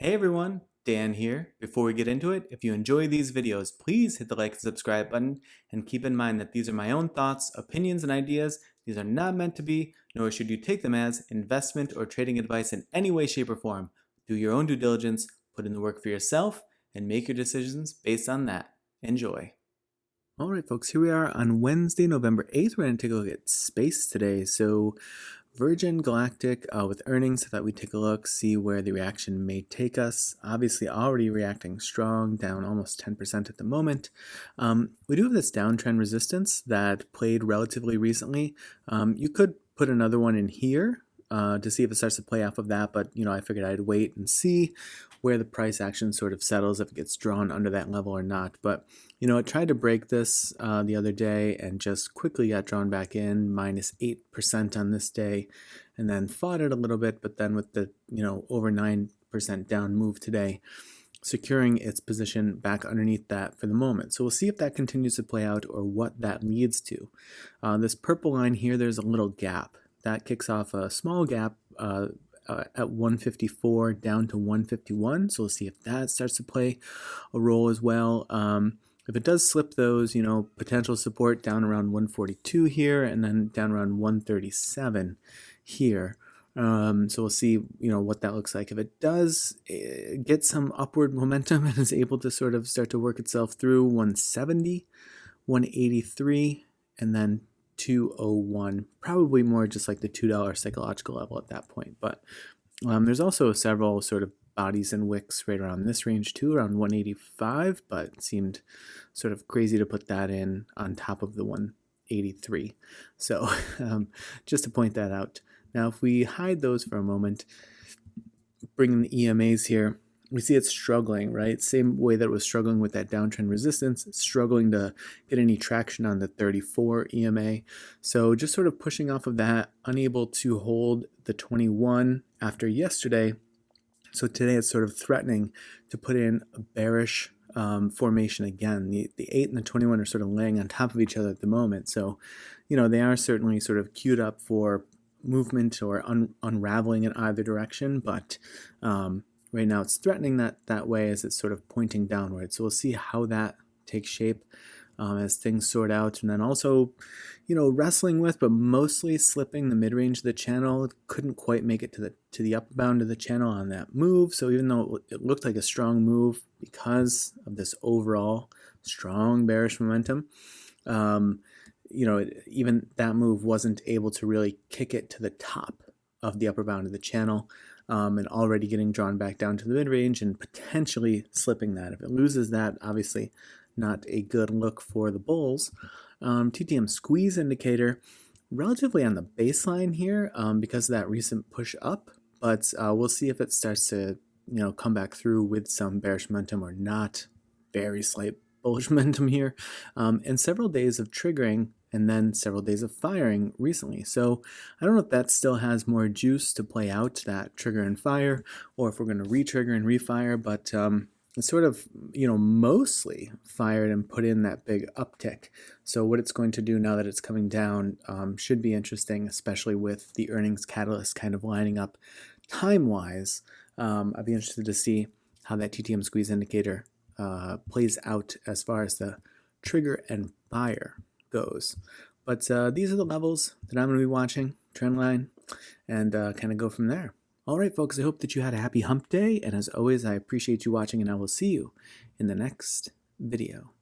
Hey everyone, Dan here. Before we get into it, if you enjoy these videos, please hit the like and subscribe button and keep in mind that these are my own thoughts, opinions, and ideas. These are not meant to be, nor should you take them as investment or trading advice in any way, shape, or form. Do your own due diligence, put in the work for yourself, and make your decisions based on that. Enjoy. All right, folks, here we are on Wednesday, November 8th. We're going to take a look at space today. So Virgin Galactic with earnings. I thought we'd take a look, see where the reaction may take us. Obviously already reacting strong, down almost 10% at the moment. We do have this downtrend resistance that played relatively recently. You could put another one in here to see if it starts to play off of that, but I figured I'd wait and see where the price action sort of settles, if it gets drawn under that level or not. But it tried to break this the other day and just quickly got drawn back in, minus 8% on this day, and then fought it a little bit, but then with the over 9% down move today, securing its position back underneath that for the moment. So we'll see if that continues to play out or what that leads to. This purple line here, there's a little gap. That kicks off a small gap at 154 down to 151. So we'll see if that starts to play a role as well. If it does slip those, potential support down around 142 here and then down around 137 here. So we'll see, what that looks like. If it does get some upward momentum and is able to sort of start to work itself through 170, 183, and then 201, probably more just like the $2 psychological level at that point. But there's also several sort of bodies and wicks right around this range too, around 185, but it seemed sort of crazy to put that in on top of the 183. So just to point that out. Now, if we hide those for a moment, bringing the EMAs here, we see it's struggling, right? Same way that it was struggling with that downtrend resistance, it's struggling to get any traction on the 34 EMA. So just sort of pushing off of that, unable to hold the 21 after yesterday. So today it's sort of threatening to put in a bearish formation again. The 8 and the 21 are sort of laying on top of each other at the moment. So, they are certainly sort of queued up for movement or unraveling in either direction, but right now it's threatening that way as it's sort of pointing downward. So we'll see how that takes shape as things sort out. And then also, wrestling with, but mostly slipping the mid-range of the channel. It couldn't quite make it to the upper bound of the channel on that move. So even though it looked like a strong move because of this overall strong bearish momentum, even that move wasn't able to really kick it to the top of the upper bound of the channel. And already getting drawn back down to the mid-range and potentially slipping that. If it loses that, obviously not a good look for the bulls. TTM squeeze indicator, relatively on the baseline here because of that recent push up, but we'll see if it starts to come back through with some bearish momentum or not. Very slight bullish momentum here, and several days of triggering and then several days of firing recently. So I don't know if that still has more juice to play out, that trigger and fire, or if we're going to re-trigger and refire, but it's sort of, mostly fired and put in that big uptick. So what it's going to do now that it's coming down should be interesting, especially with the earnings catalyst kind of lining up time-wise. I'd be interested to see how that TTM squeeze indicator plays out as far as the trigger and fire goes. But these are the levels that I'm going to be watching, trend line, and kind of go from there. All right, folks, I hope that you had a happy hump day, and as always, I appreciate you watching, and I will see you in the next video.